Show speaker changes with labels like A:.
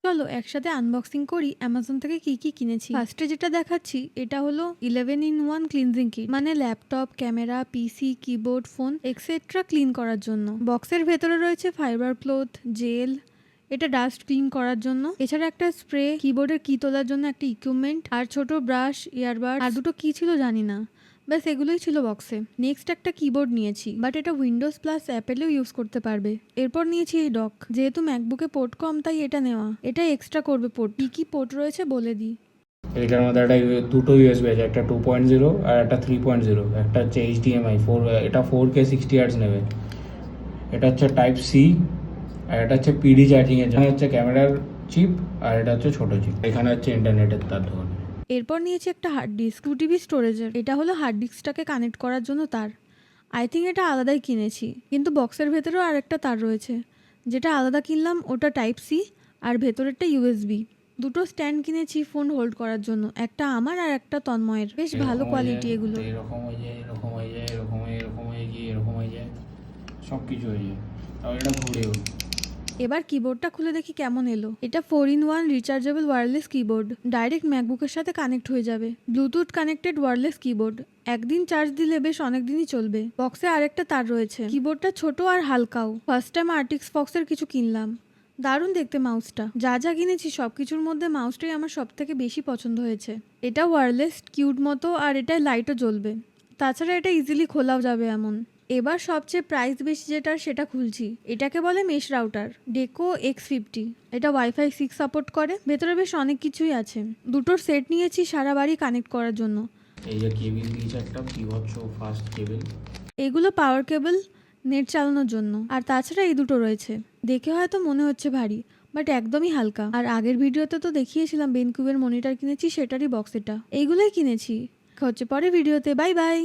A: চলো একসাথে আনবক্সিং করি অ্যামাজন থেকে কি কি কিনেছি। ফার্স্টে যেটা দেখাচ্ছি এটা হলো 11-in-1 ক্লিনজিং কিট, মানে ল্যাপটপ, ক্যামেরা, পিসি, কিবোর্ড, ফোন এক্সেট্রা ক্লিন করার জন্য। বক্সের ভেতরে রয়েছে ফাইবার ক্লথ, জেল, এটা ডাস্ট ক্লিন করার জন্য, এছাড়া একটা স্প্রে, কিবোর্ডের কি তোলার জন্য একটা ইকুইপমেন্ট, আর ছোট ব্রাশ, ইয়ারবাড, আর দুটো কি ছিল জানি না, ব্যাস এগুলোই ছিল বক্সে। নেক্সট একটা কিবোর্ড নিয়েছি, বাট এটা উইন্ডোজ প্লাস অ্যাপেলেও ইউজ করতে পারবে। এরপর নিয়েছি এই ডক, যেহেতু ম্যাকবুকে পোর্ট কম তাই এটা নেওয়া, এটা এক্সট্রা করবে পোর্ট। কি কি পোর্ট রয়েছে বলে দিই।
B: এটার মধ্যে একটা দুটো ইউএসবি আছে, একটা 2.0 আর একটা 3.0। একটা হচ্ছে এইচডিএমআই 4, এটা 4K 60 হার্টজ নেবে। এটা হচ্ছে টাইপ সি, আর এটা হচ্ছে পিডি চার্জিং এর জন্য। হচ্ছে ক্যামেরার চিপ, আর এটা হচ্ছে ছোট চিপ। এখানে হচ্ছে ইন্টারনেটের তার ধরনের।
A: এরপর নিয়েছি একটা হার্ড ডিস্ক 2 TB স্টোরেজের, এটা হলো হার্ড ডিস্কটাকে কানেক্ট করার জন্য তার। আই থিঙ্ক এটা আলাদাই কিনেছি, কিন্তু বক্সের ভেতরেও আরেকটা তার রয়েছে। যেটা আলাদা কিনলাম ওটা টাইপ সি, আর ভেতরেরটা ইউএসবি। দুটো স্ট্যান্ড কিনেছি ফোন হোল্ড করার জন্য, একটা আমার আর একটা তন্ময়ের, বেশ ভালো কোয়ালিটি এগুলো।
B: এরকম হয়ে যায়, এরকম হয়ে যায়, এরকম হয়ে গিয়ে এরকম হয়ে যায়, সব কিছু হয়ে যায়, তাহলে এটা ঘুরেও।
A: এবার কিবোর্ডটা খুলে দেখি কেমন এলো। এটা 4-in-1 rechargeable wireless keyboard, direct ম্যাকবুকের সাথে কানেক্ট হয়ে যাবে। ব্লুটুথ কানেক্টেড ওয়্যারলেস কিবোর্ড, একদিন চার্জ দিলে বেশ অনেকদিনই চলবে। বক্সে আরেকটা তার রয়েছে। কিবোর্ডটা ছোট আর হালকাও। ফার্স্ট টাইম আর্টিক্স ফক্সের কিছু কিনলাম, দারুণ দেখতে মাউসটা। যা যা কিনেছি সবকিছুর মধ্যে মাউসটাই আমার সব থেকে বেশি পছন্দ হয়েছে। এটা ওয়্যারলেস, কিউট মতো, আর এটায় লাইটও জ্বলবে। তাছাড়া এটা ইজিলি খোলাও যাবে এমন। এবার সবচেয়ে প্রাইস বেশি যেটা সেটা খুলছি। এটাকে বলে মেশ রাউটার, ডেকো X50। এটা ওয়াইফাই 6 সাপোর্ট করে। ভেতরে বেশ অনেক কিছুই আছে। দুটোর সেট নিয়েছি সারা বাড়ি কানেক্ট করার জন্য।
B: এই যে কেবিল দিয়েছে একটা বিভৎস ফাস্ট কেবিল।
A: এগুলো পাওয়ার কেবল, নেট চালানোর জন্য। আর তাছাড়া এই দুটো রয়েছে। দেখে হয়তো মনে হচ্ছে ভারী, বাট একদমই হালকা। আর আগের ভিডিওতে তো দেখিয়েছিলাম বেনকুবের মনিটর কিনেছি, সেটারই বক্স এটা। এইগুলোই কিনেছি। হচ্ছে পরে ভিডিওতে। Bye bye.